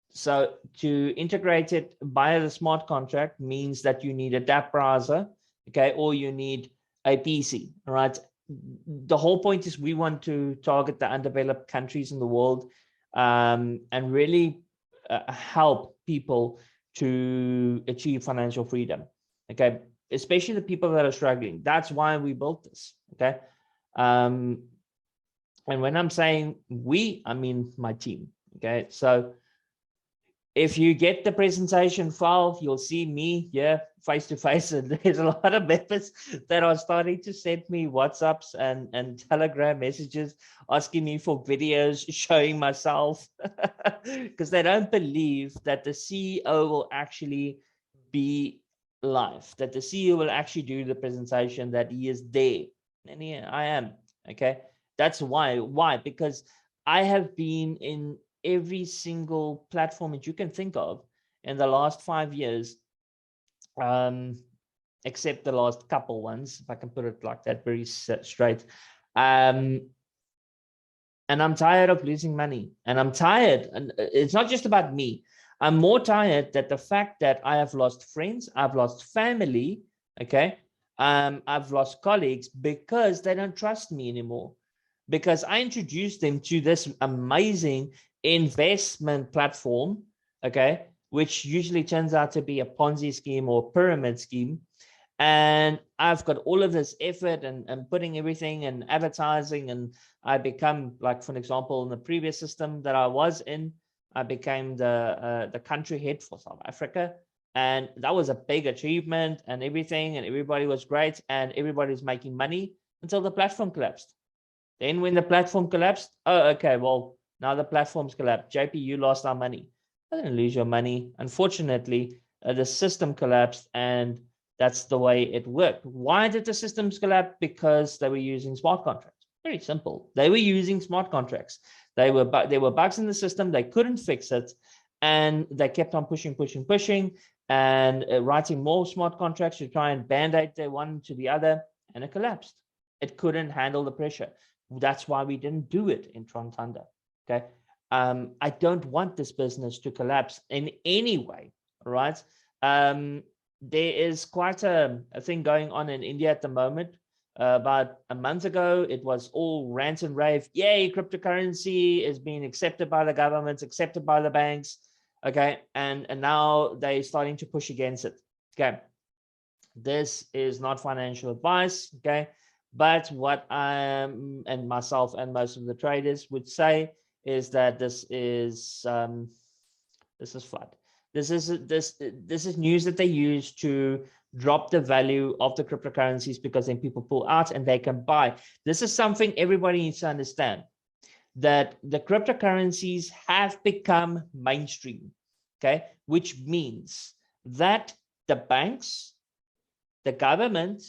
So to integrate it via the smart contract means that you need a dApp browser, okay, or you need a PC, all right? The whole point is we want to target the undeveloped countries in the world, and really help people to achieve financial freedom, okay, especially the people that are struggling. That's why we built this, okay? And when I'm saying we, I mean my team, okay? So if you get the presentation file, you'll see me here face to face, and there's a lot of members that are starting to send me WhatsApps and Telegram messages asking me for videos showing myself because they don't believe that the CEO will actually be live, that the CEO will actually do the presentation, that he is there. And here I am, okay? That's why. Why? Because I have been in every single platform that you can think of in the last 5 years, except the last couple ones, if I can put it like that, very straight. And I'm tired of losing money, and I'm tired, and it's not just about me. I'm more tired that the fact that I have lost friends, I've lost family, okay? I've lost colleagues because they don't trust me anymore, because I introduced them to this amazing investment platform, okay, which usually turns out to be a Ponzi scheme or pyramid scheme. And I've got all of this effort and putting everything and advertising, and I become, like, for example, in the previous system that I was in, I became the country head for South Africa. And that was a big achievement and everything, and everybody was great and everybody was making money until the platform collapsed. Then when the platform collapsed, oh, okay, well, now the platform's collapsed. JP, you lost our money. I didn't lose your money. Unfortunately, the system collapsed, and that's the way it worked. Why did the systems collapse? Because they were using smart contracts. Very simple. They were using smart contracts. There were bugs in the system. They couldn't fix it, and they kept on pushing, and writing more smart contracts to try and band-aid the one to the other, and it collapsed. It couldn't handle the pressure. That's why we didn't do it in TRON Thunder. Okay. I don't want this business to collapse in any way. Right. There is quite a thing going on in India at the moment. About a month ago, it was all rant and rave. Yay, cryptocurrency is being accepted by the governments, accepted by the banks. Okay. And now they're starting to push against it. Okay. This is not financial advice. Okay. But what I and myself and most of the traders would say is that this is FUD. This is news that they use to drop the value of the cryptocurrencies, because then people pull out and they can buy. This is something everybody needs to understand, that the cryptocurrencies have become mainstream, okay? Which means that the banks, the government,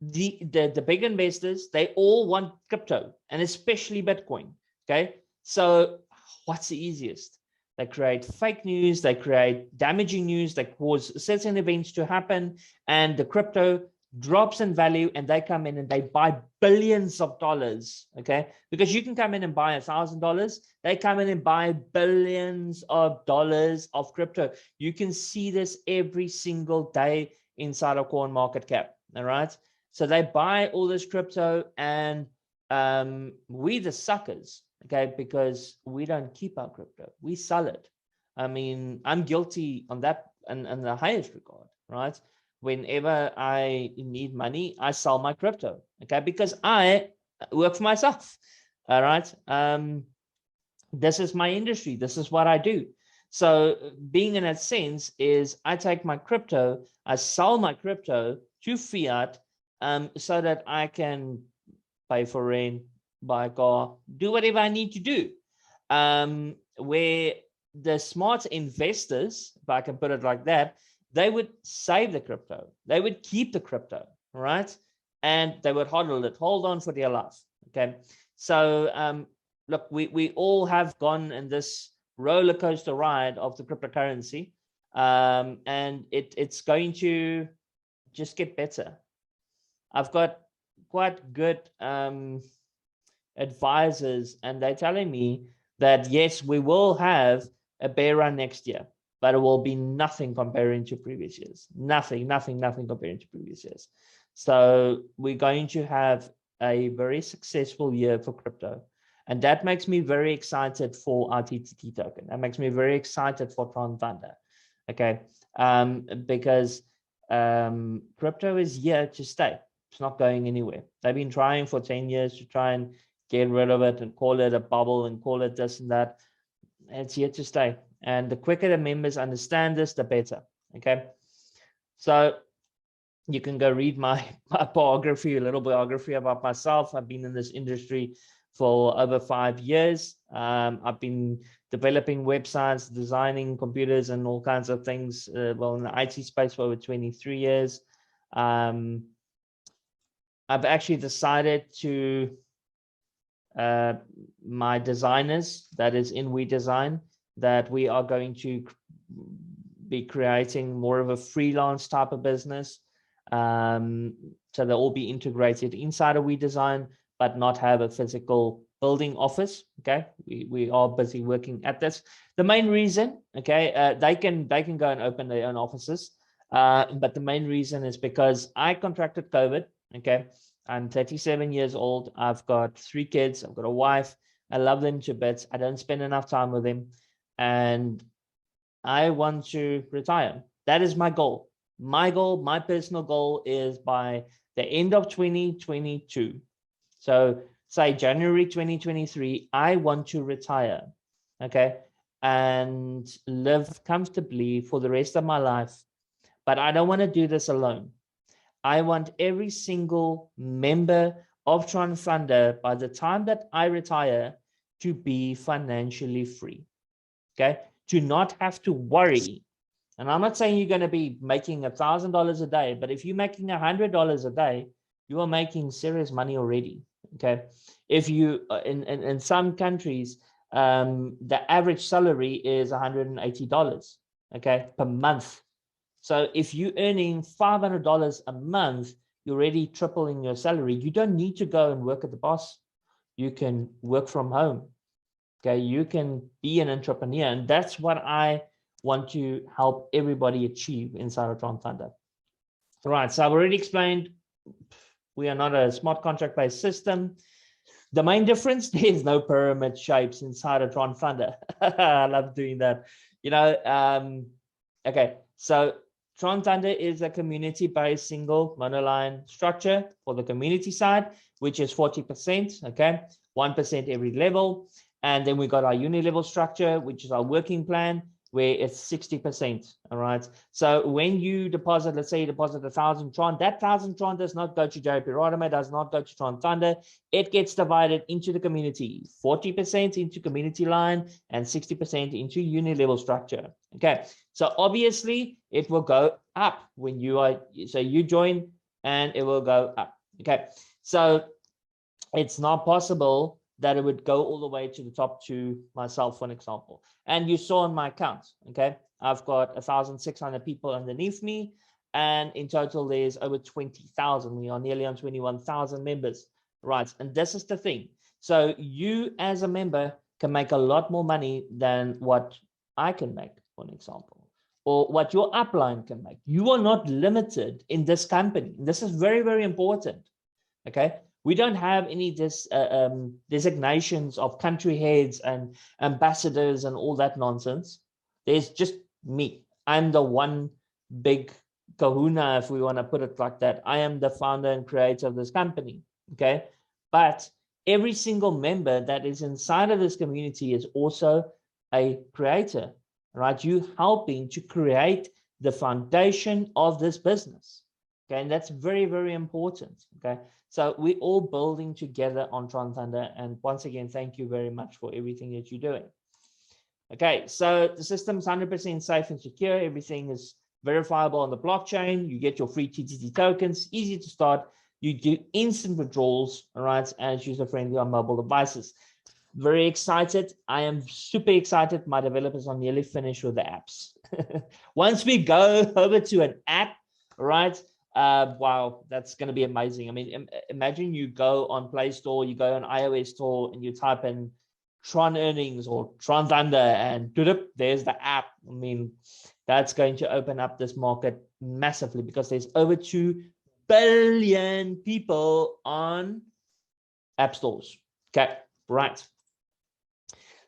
the big investors, they all want crypto, and especially Bitcoin, okay? So what's the easiest? They create fake news, they create damaging news that cause certain events to happen, and the crypto drops in value, and they come in and they buy billions of dollars, okay? Because you can come in and buy $1,000, they come in and buy billions of dollars of crypto. You can see this every single day inside of CoinMarketCap, all right? So they buy all this crypto, and we the suckers, okay, because we don't keep our crypto, we sell it. I mean, I'm guilty on that in the highest regard, right? Whenever I need money, I sell my crypto, okay, because I work for myself, all right? This is my industry, this is what I do. So being in that sense is I take my crypto, I sell my crypto to fiat, so that I can pay for rent, buy a car, do whatever I need to do. Where the smart investors, if I can put it like that, they would save the crypto. They would keep the crypto, right? And they would hold on for their life, okay? So look, we all have gone in this roller coaster ride of the cryptocurrency, and it's going to just get better. I've got quite good advisors, and they're telling me that yes, we will have a bear run next year, but it will be nothing comparing to previous years. Nothing comparing to previous years. So we're going to have a very successful year for crypto. And that makes me very excited for our TTT token. That makes me very excited for TRON Thunder. Okay. Because crypto is here to stay. It's not going anywhere. They've been trying for 10 years to try and get rid of it and call it a bubble and call it this and that. It's here to stay. And the quicker the members understand this, the better. Okay. So you can go read my biography, a little biography about myself. I've been in this industry for over 5 years. I've been developing websites, designing computers and all kinds of things, well, in the IT space for over 23 years. I've actually decided to, my designers, that is in WeDesign, that we are going to be creating more of a freelance type of business. So they'll all be integrated inside of WeDesign, but not have a physical building office. Okay, we are busy working at this. The main reason, okay, they can go and open their own offices, but the main reason is because I contracted COVID. Okay, I'm 37 years old. I've got 3 kids. I've got a wife. I love them to bits. I don't spend enough time with them, and I want to retire. That is my goal. My goal, my personal goal, is by the end of 2022. So say January 2023, I want to retire, okay, and live comfortably for the rest of my life. But I don't want to do this alone. I want every single member of TRON Thunder, by the time that I retire, to be financially free, okay, to not have to worry. And I'm not saying you're going to be making $1,000 a day, but if you're making $100 a day, you are making serious money already. Okay. If you, in some countries, the average salary is $180, okay, per month. So if you're earning $500 a month, you're already tripling your salary. You don't need to go and work at the boss. You can work from home. Okay. You can be an entrepreneur. And that's what I want to help everybody achieve inside of TRON Thunder. All right. So I've already explained, we are not a smart contract based system. The main difference, there's no pyramid shapes inside of TRON Thunder. I love doing that. You know, okay. So TRON Thunder is a community-based single monoline structure for the community side, which is 40%, okay, 1% every level. And then we got our Unilevel structure, which is our working plan, where it's 60%, all right? So when you deposit, let's say you deposit 1,000 TRON, that 1,000 TRON does not go to JP Rodame, does not go to TRON Thunder. It gets divided into the community, 40% into community line and 60% into Unilevel structure, okay? So obviously it will go up when you are, so you join and it will go up, okay? So it's not possible that it would go all the way to the top to myself, for an example. And you saw on my account, okay, I've got 1,600 people underneath me, and in total there's over 20,000. We are nearly on 21,000 members, right? And this is the thing. So you as a member can make a lot more money than what I can make, for an example, or what your upline can make. You are not limited in this company. This is very, very important, okay? We don't have any designations of country heads and ambassadors and all that nonsense. There's just me. I'm the one big kahuna, if we want to put it like that. I am the founder and creator of this company, okay? But every single member that is inside of this community is also a creator, right? You helping to create the foundation of this business, okay? And that's very, very important, okay? So we're all building together on TRON Thunder. And once again, thank you very much for everything that you're doing. Okay, so the system's 100% safe and secure. Everything is verifiable on the blockchain. You get your free TTT tokens, easy to start. You do instant withdrawals, all right, and it's user-friendly on mobile devices. Very excited. I am super excited. My developers are nearly finished with the apps. Once we go over to an app, right? Wow, that's going to be amazing. I mean, imagine you go on Play Store, you go on iOS Store, and you type in Tron earnings or Tron Thunder, and there's the app. I mean, that's going to open up this market massively because there's over 2 billion people on app stores. Okay, right.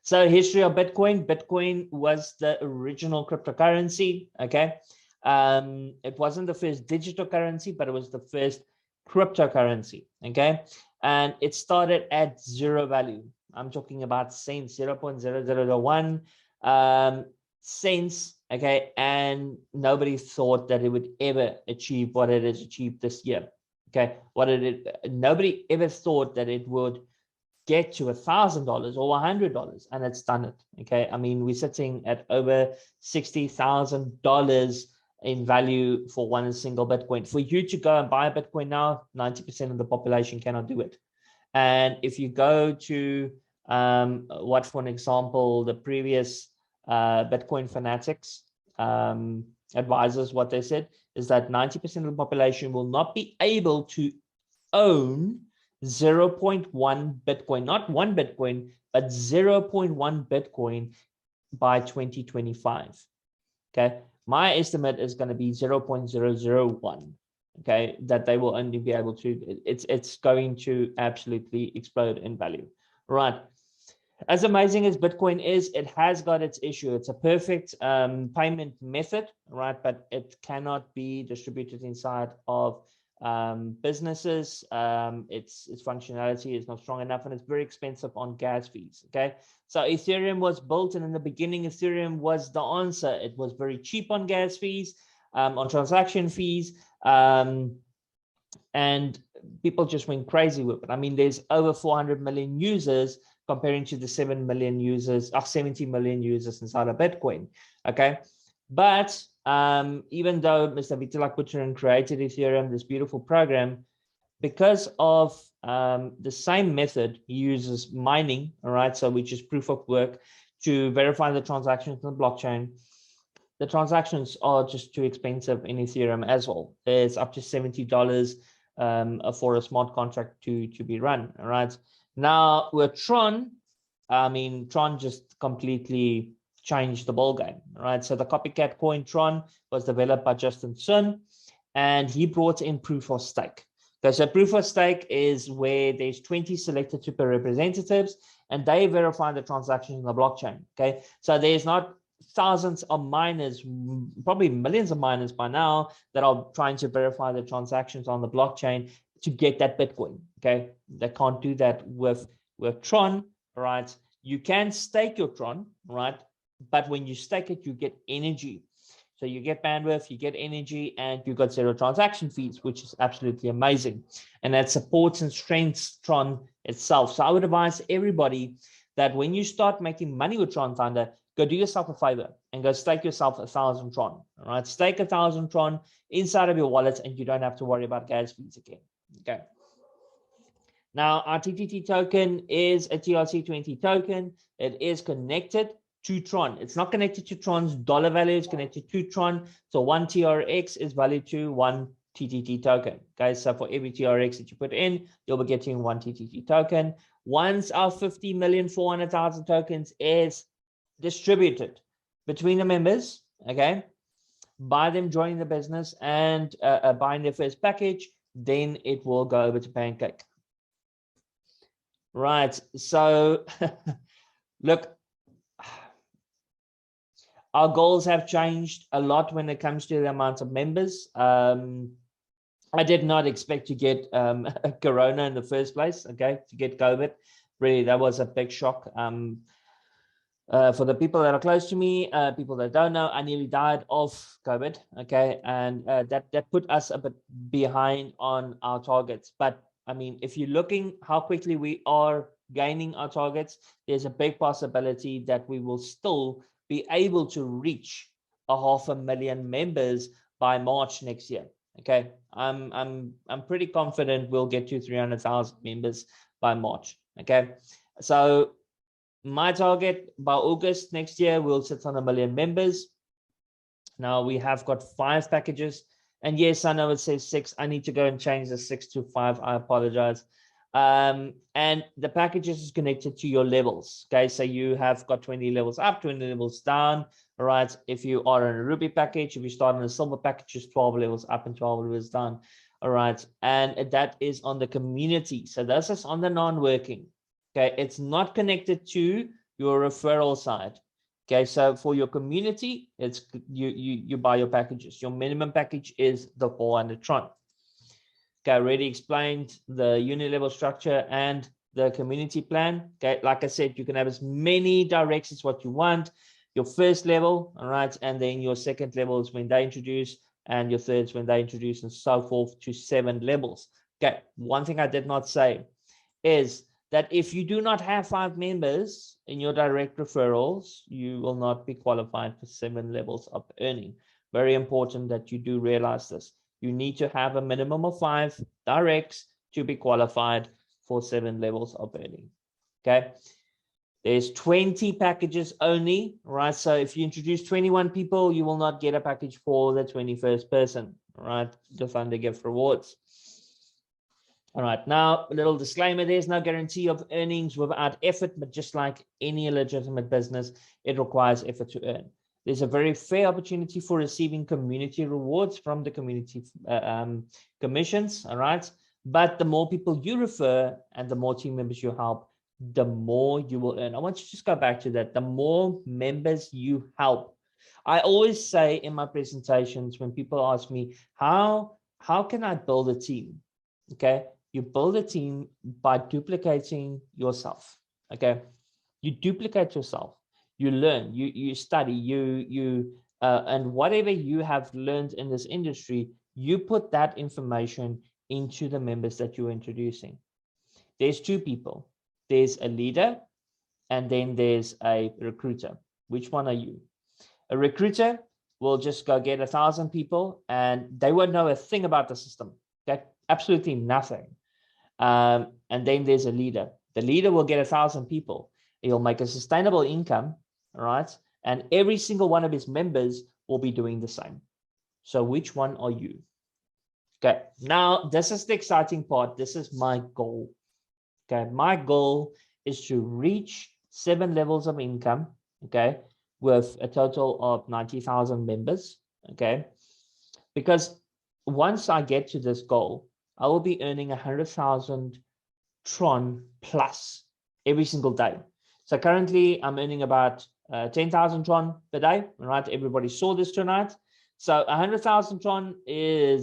So history of Bitcoin. Bitcoin was the original cryptocurrency. Okay. It wasn't the first digital currency, but it was the first cryptocurrency. Okay. And it started at zero value. I'm talking about cents, 0.0001 cents. Okay. And nobody thought that it would ever achieve what it has achieved this year. Okay. Nobody ever thought that it would get to $1,000 or $100, and it's done it. Okay, I mean, we're sitting at over $60,000 in value for one single Bitcoin. For you to go and buy a Bitcoin now, 90% of the population cannot do it. And if you go to what, for an example, the previous Bitcoin fanatics advisors, what they said is that 90% of the population will not be able to own 0.1 Bitcoin, not 1 Bitcoin, but 0.1 Bitcoin by 2025. Okay, my estimate is going to be 0.001. Okay, that they will only be able to, it's going to absolutely explode in value. Right. As amazing as Bitcoin is, it has got its issue. It's a perfect payment method, right? But it cannot be distributed inside of businesses. Its functionality is not strong enough, and it's very expensive on gas fees. Okay, so Ethereum was built, and in the beginning Ethereum was the answer. It was very cheap on gas fees, on transaction fees, and people just went crazy with it. I mean, there's over 400 million users comparing to the 7 million users, 70 million users inside of Bitcoin. Okay, but even though Mr. Vitalik Buterin created Ethereum, this beautiful program, because of the same method, he uses mining, all right, so which is proof of work, to verify the transactions on the blockchain. The transactions are just too expensive in Ethereum as well. It's up to $70 for a smart contract to be run, all right? Now with Tron, I mean, Tron just completely changed the ball game, right? So the copycat coin Tron was developed by Justin Sun, and he brought in proof of stake. Okay, so proof of stake is where there's 20 selected super representatives, and they verify the transactions in the blockchain. Okay, so there's not thousands of miners, probably millions of miners by now, that are trying to verify the transactions on the blockchain to get that Bitcoin. Okay, they can't do that with Tron, right? You can stake your Tron, right? But when you stake it, you get energy. So you get bandwidth, you get energy, and you got zero transaction fees, which is absolutely amazing. And that supports and strengthens Tron itself. So I would advise everybody that when you start making money with Tron Thunder, go do yourself a favor and go stake yourself 1,000 Tron. All right, stake 1,000 Tron inside of your wallet, and you don't have to worry about gas fees again. Okay. Now, our TTT token is a TRC20 token. It is connected to Tron. It's not connected to Tron's dollar value. It's connected to Tron. So one TRX is valued to one TTT token. Okay, so for every TRX that you put in, you'll be getting one TTT token. Once our 50,400,000 tokens is distributed between the members, okay, by them joining the business and buying their first package, then it will go over to Pancake. Right, so look, our goals have changed a lot when it comes to the amount of members. I did not expect to get Corona in the first place, okay, to get COVID. Really, that was a big shock. For the people that are close to me, people that don't know, I nearly died of COVID, okay, and that put us a bit behind on our targets. But I mean, if you're looking how quickly we are gaining our targets, there's a big possibility that we will still be able to reach 500,000 members by March next year. Okay, I'm pretty confident we'll get to 300,000 members by March. Okay, so my target by August next year, we'll sit on 1 million members. Now we have got 5 packages, and yes, I know it says 6. I need to go and change the 6 to 5. I apologize. And the packages is connected to your levels. Okay, so you have got 20 levels up, 20 levels down. All right, if you are in a Ruby package, if you start in a silver package, it's 12 levels up and 12 levels down. All right, and that is on the community. So this is on the non-working. Okay, it's not connected to your referral side. Okay, so for your community, it's you buy your packages. Your minimum package is the 400 Tron. Okay, I already explained the Unilevel structure and the community plan. Okay, like I said, you can have as many directs as what you want. Your first level, all right, and then your second level is when they introduce, and your third is when they introduce, and so forth to 7 levels. Okay, one thing I did not say is that if you do not have 5 members in your direct referrals, you will not be qualified for 7 levels of earning. Very important that you do realize this. You need to have a minimum of 5 directs to be qualified for 7 levels of earning. Okay. There's 20 packages only, right? So if you introduce 21 people, you will not get a package for the 21st person, right? The Thunder Gift Rewards. All right, now a little disclaimer, there's no guarantee of earnings without effort, but just like any legitimate business, it requires effort to earn. There's a very fair opportunity for receiving community rewards from the community commissions, all right? But the more people you refer and the more team members you help, the more you will earn. I want you to just go back to that. The more members you help. I always say in my presentations when people ask me, how can I build a team? Okay, you build a team by duplicating yourself. Okay, you duplicate yourself. You learn, you study, and whatever you have learned in this industry, you put that information into the members that you're introducing. There's 2 people. There's a leader, and then there's a recruiter. Which one are you? A recruiter will just go get 1,000 people, and they won't know a thing about the system. Okay, absolutely nothing. And then there's a leader. The leader will get 1,000 people. He'll make a sustainable income, all right? And every single one of his members will be doing the same. So which one are you? Okay, now this is the exciting part. This is my goal. Okay, my goal is to reach 7 levels of income, okay, with a total of 90,000 members, okay? Because once I get to this goal, I will be earning 100,000 Tron plus every single day. So currently I'm earning about 10,000 Tron per day, right? Everybody saw this tonight. So 100,000 Tron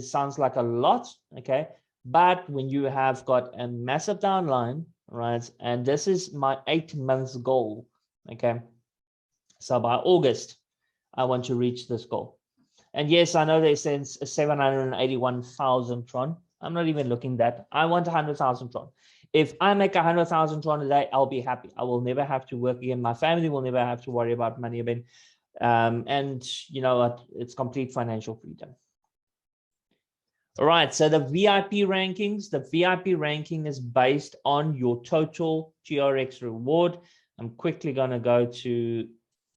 sounds like a lot, okay? But when you have got a massive downline, right? And this is my 8 months goal, okay? So by August, I want to reach this goal. And yes, I know they send 781,000 Tron. I'm not even looking at that. I want 100,000 Tron. If I make 100,000 Tron a day, I'll be happy. I will never have to work again. My family will never have to worry about money again. And you know what? It's complete financial freedom. All right, so the VIP rankings, the VIP ranking is based on your total TRX reward. I'm quickly going to go to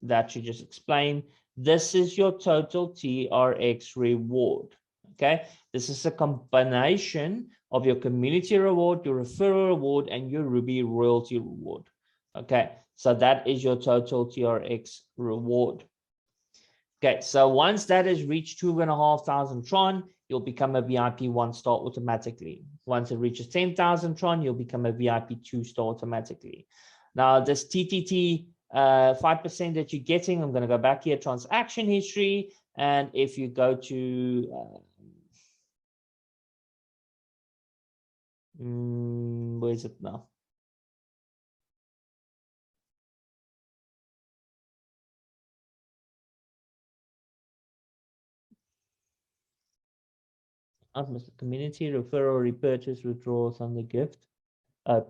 that to just explain. This is your total TRX reward. Okay, this is a combination of your community reward, your referral reward, and your Ruby royalty reward. Okay, so that is your total TRX reward. Okay, so once that has reached 2,500 Tron, you'll become a VIP 1-star automatically. Once it reaches 10,000 Tron, you'll become a VIP 2-star automatically. Now, this TTT 5% that you're getting, I'm going to go back here, transaction history. And if you go to, where is it now? Community referral, repurchase, withdrawals on the gift.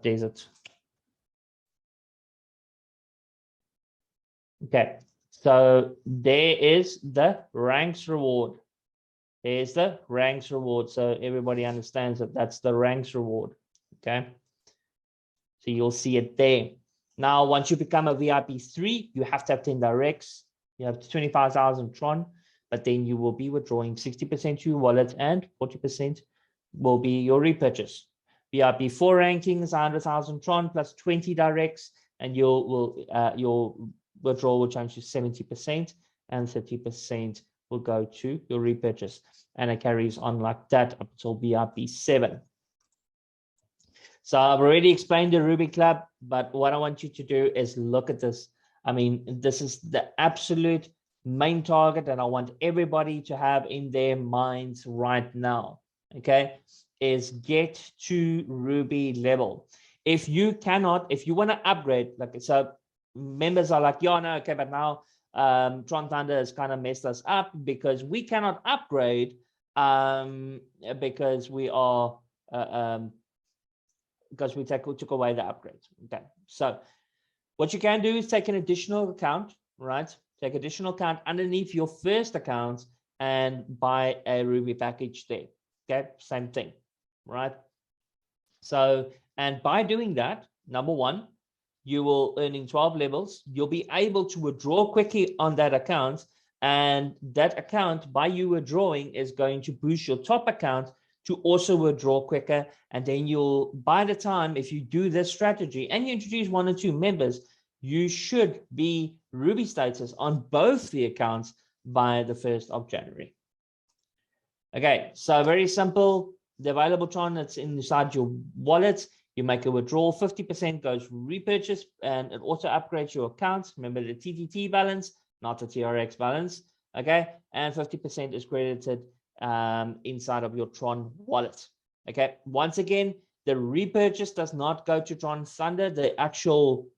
There's it. Okay, so there is the ranks reward. There's the ranks reward. So everybody understands that that's the ranks reward. Okay, so you'll see it there. Now, once you become a VIP 3, you have to have 10 directs. You have 25,000 Tron, but then you will be withdrawing 60% to your wallet and 40% will be your repurchase. BIP4 ranking is 100,000 Tron plus 20 directs, and your withdrawal will change to 70%, and 30% will go to your repurchase. And it carries on like that up until BIP7. So I've already explained the Ruby Club, but what I want you to do is look at this. I mean, this is the absolute main target that I want everybody to have in their minds right now, okay, is get to Ruby level. If you cannot, if you want to upgrade, like, so members are like, yeah, no, okay, but now TRON Thunder has kind of messed us up because we cannot upgrade because we are because we took away the upgrades. Okay, so what you can do is take an additional account, right? Take additional account underneath your first account and buy a Ruby package there. Okay, same thing, right? So, and by doing that, number one, you will earning 12 levels. You'll be able to withdraw quickly on that account, and that account, by you withdrawing, is going to boost your top account to also withdraw quicker. And then you'll, by the time, if you do this strategy and you introduce 1 or 2 members, you should be Ruby status on both the accounts by the 1st of January. Okay, so very simple. The available Tron that's inside your wallet, you make a withdrawal, 50% goes repurchase, and it also upgrades your accounts. Remember the TTT balance, not the TRX balance. Okay, and 50% is credited inside of your Tron wallet. Okay, once again, the repurchase does not go to TRON Thunder, the actual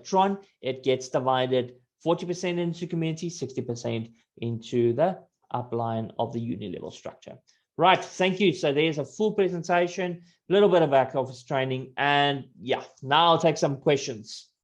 Tron. It gets divided 40% into community, 60% into the upline of the Unilevel structure. Right, thank you. So there's a full presentation, a little bit of back office training, and yeah, now I'll take some questions.